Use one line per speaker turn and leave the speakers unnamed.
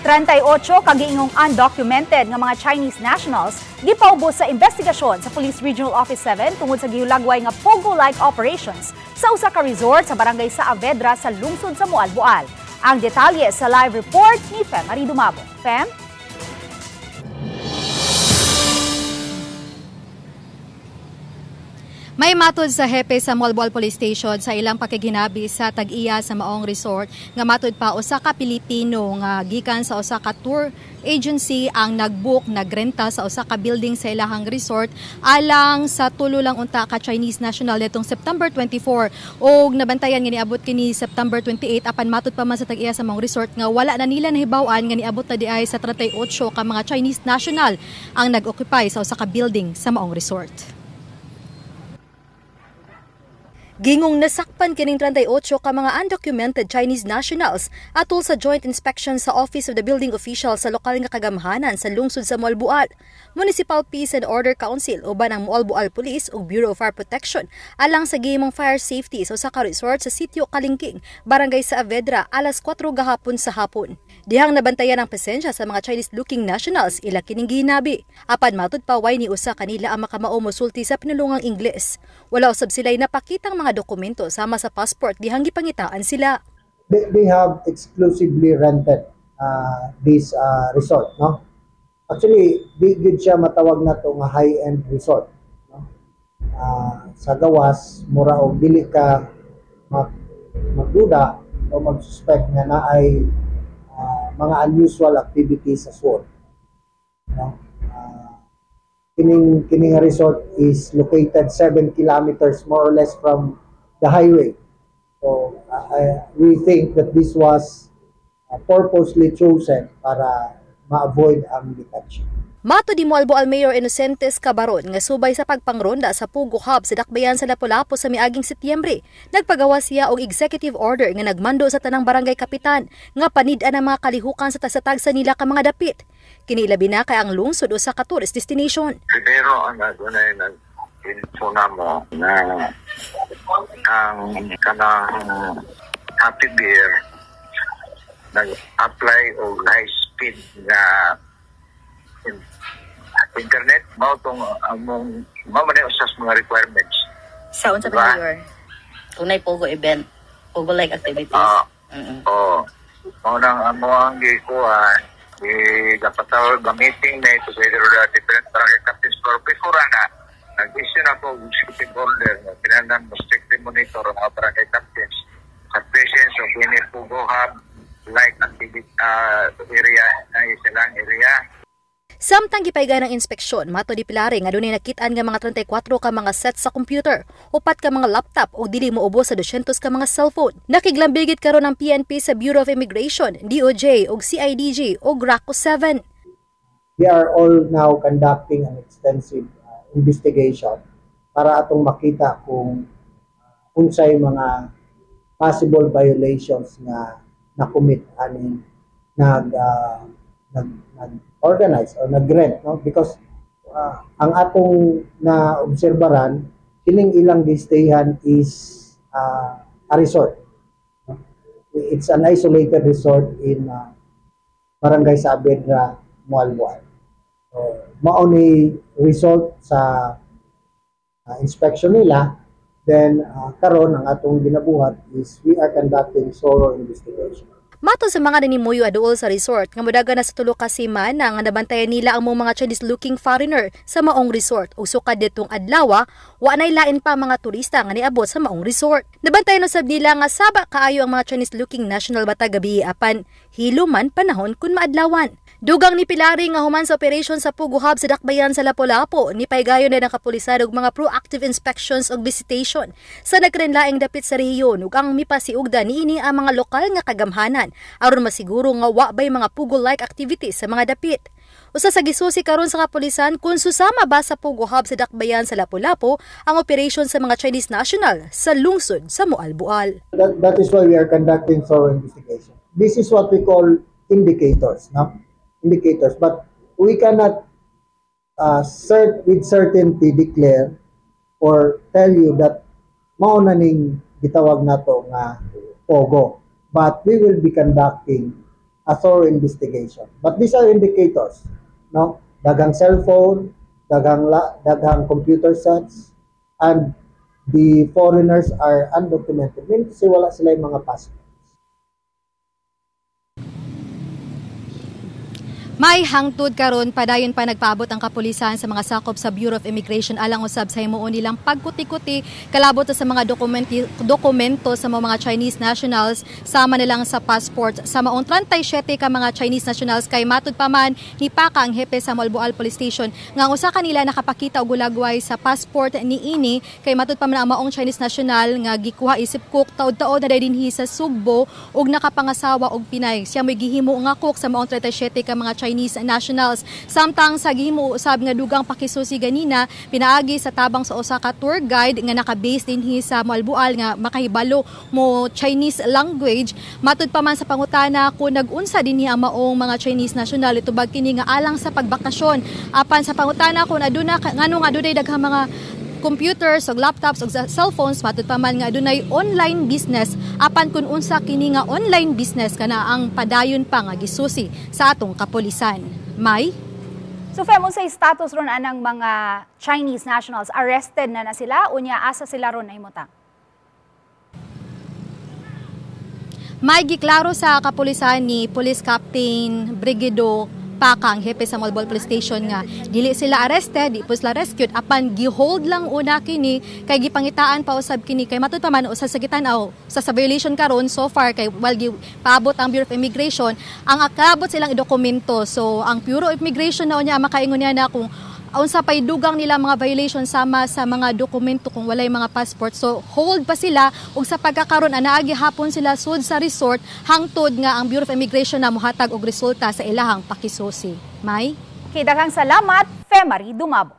38 kagiingong undocumented nga mga Chinese nationals gipaubos sa investigasyon sa Police Regional Office 7 tungod sa gihulagway nga pogo-like operations sa usa ka resort sa barangay Saavedra sa lungsod sa Mualboal. Ang detalye sa live report ni Fem Maridumabo. Fem?
May matod sa hepe sa Mualboal Police Station sa ilang pakiginabi sa tag-iya sa maong resort nga matod pa usa ka Pilipino nga gikan sa usa ka tour agency ang nagbook nagrenta sa usa ka building sa ilahang resort alang sa tulo lang unta ka Chinese national nitong September 24 og nabantayan nga niabot kini September 28 apan matod pa man sa tag-iya sa maong resort nga wala na nila nahibaw-an nga niabot na diay sa 38 ka mga Chinese national ang nag-occupy sa usa ka building sa maong resort. Gingong nasakpan kining 38 ka mga undocumented Chinese nationals atol sa joint inspection sa Office of the Building Official sa lokal nga kagamhanan sa lungsod sa Mualboal. Municipal Peace and Order Council uban ang Mualboal Police ug Bureau of Fire Protection alang sa gihimong fire safety sa usa ka resort sa sitio Kalingking, Barangay Saavedra alas 4 gahapon sa hapon. Dihang nabantayan ang presensya sa mga Chinese-looking nationals ila kining gihinabi. Apan matod pa way ni usa kanila ang makamao mosulti sa pinulungang Ingles. Wala usab sila'y napakitang mga dokumento sama sa passport dihang gipangitaan sila.
They have exclusively rented this resort, no? Actually, di gid siya matawag na to nga high-end resort, no? Sa gawas mura og dili ka magduda o mag-suspect nga naay mga unusual activities sa SWOT, no? Kining resort is located 7 kilometers more or less from the highway. So we think that this was purposely chosen para ma-avoid ang detection.
Mato di Mualboal Mayor Inocentes Cabaron nga subay sa pagpangronda sa Pugo Hub sa Dakbayan sa Lapu-Lapu sa miaging Setyembre, nagpagawa siya og executive order nga nagmando sa tanang barangay kapitan nga panid-an ang mga kalihukan sa tasatag sa nila ka mga dapit. Kini labi na kay ang lungsod usa ka tourist destination.
Pero ang adunay nag-info na mo na ang kanang Happy Beer nag-apply og high speed na internet mao tong among mamanay usas mga requirements
sa unsa ba mayor tunay pogo event pogo like activities
mao nang among gikuha gapataw meeting na ito together with different barangay captains for before na nag-issue na ko executive order na pinandan mo strictly monitor ang mga barangay captains sa presence of any pogo hub like activity area na isilang area.
Samtang gipayga ng inspeksyon, mato di Pilari nga dunay nakitaan nga mga 34 ka mga sets sa computer, 4 ka mga laptop o dili moubos sa 200 ka mga cellphone. Nakiglambigit karon ang PNP sa Bureau of Immigration, DOJ ug CIDG ug RACO 7.
We are all now conducting an extensive investigation para atong makita kung unsay mga possible violations nga na-commit aning nag-organize or nag-rent, no? Because ang atong na-obserbaran, kining ilang gistayhan is a resort. It's an isolated resort in Barangay Saavedra, Mualboal. So, mao ni result sa inspection nila. Then karon ang atong ginabuhat is we are conducting thorough investigation.
Mato sa mga nanimuyo aduol sa resort nga modaga na sa tulo ka semana nga nabantayan nila ang mga Chinese-looking foreigner sa maong resort ug sukad ditong adlaw wa nay lain pa mga turista nga niabot sa maong resort. Nabantayan usab nila nga saba kaayo ang mga Chinese-looking national bata gabi apan hiluman panahon kun maadlawan. Dugang ni Pilari nga human sa operation sa Pugo Hub sa Dakbayan sa Lapu-Lapu, ni paygayon na ng kapulisan og mga proactive inspections og visitation sa nagrenlaing dapit sa rehiyon ug ang mipasiugda niini ang mga lokal nga kagamhanan aron masiguro nga wa bay mga pugo-like activities sa mga dapit. Usa sa gisusi karon sa kapulisan kung susama ba sa Pugo Hub sa Dakbayan sa Lapu-Lapu ang operation sa mga Chinese national sa lungsod sa Mualboal.
That is why we are conducting thorough investigation. This is what we call indicators, no? Indicators, but we cannot with certainty declare or tell you that mao na ning gitawag nato nga pogo, but we will be conducting a thorough investigation. But these are indicators, no? Daghang cellphone, daghang computer sets, and the foreigners are undocumented. Meaning kasi wala sila yung mga passport.
May hangtod karon padayon pa nagpaabot ang kapulisan sa mga sakop sa Bureau of Immigration alang usab sa himuon nilang pagkuti-kuti kalabot sa mga dokumento sa mga Chinese nationals sama nilang sa passport sa maong 37 ka mga Chinese nationals kay matud pa man ni Paka ang hepe sa Malboal Police Station nga ang usa kanila nakapakita og gulagway sa passport niini kay matud pa man ang maong Chinese national nga gikuha isip cook taud-taud na dinhi sa Sugbo ug nakapangasawa og Pinay. Siya mo'y gihimo nga cook sa maong 37 ka mga Chinese nationals. Samtang sa gihimo usab nga dugang pakisusi ganina pinaagi sa tabang sa usa ka tour guide nga naka-base dinhi sa Malboal nga makahibalo mo Chinese language. Matud pa man sa pangutana kung nag-unsa dinhi ang maong mga Chinese national itubag kini nga alang sa pagbakasyon. Apan sa pangutana kung aduna nganong adunay daghang mga computers o laptops o cellphones matud pa man nga adunay online business apan kun unsa kini nga online business kana ang padayon pa nga gisusi sa atong kapulisan. May
So Fem, unsay status ron anang mga Chinese nationals arrested na sila unya asa sila ron nahimutang?
May giklaro sa kapulisan ni Police Captain Brigido Paka ang hepe sa Malboal Police Station nga dili sila arrested, di po sila rescued apan gihold lang una kini kay gipangitaan pa usab kini kay matud pa man usa sa gitanaw sa violation karon so far kay while paabot ang Bureau of Immigration ang akabot silang dokumento. So ang Bureau of Immigration na unya makaingon niya na kung unsa pay dugang nila mga violation sama sa mga dokumento kung walay mga passport. So hold pa sila ug sa pagkakaron anaagi hapon sila sud sa resort hangtod nga ang Bureau of Immigration na mohatag og resulta sa ilahang pakisusi. May
Okay, daghang salamat, Femari Dumabo.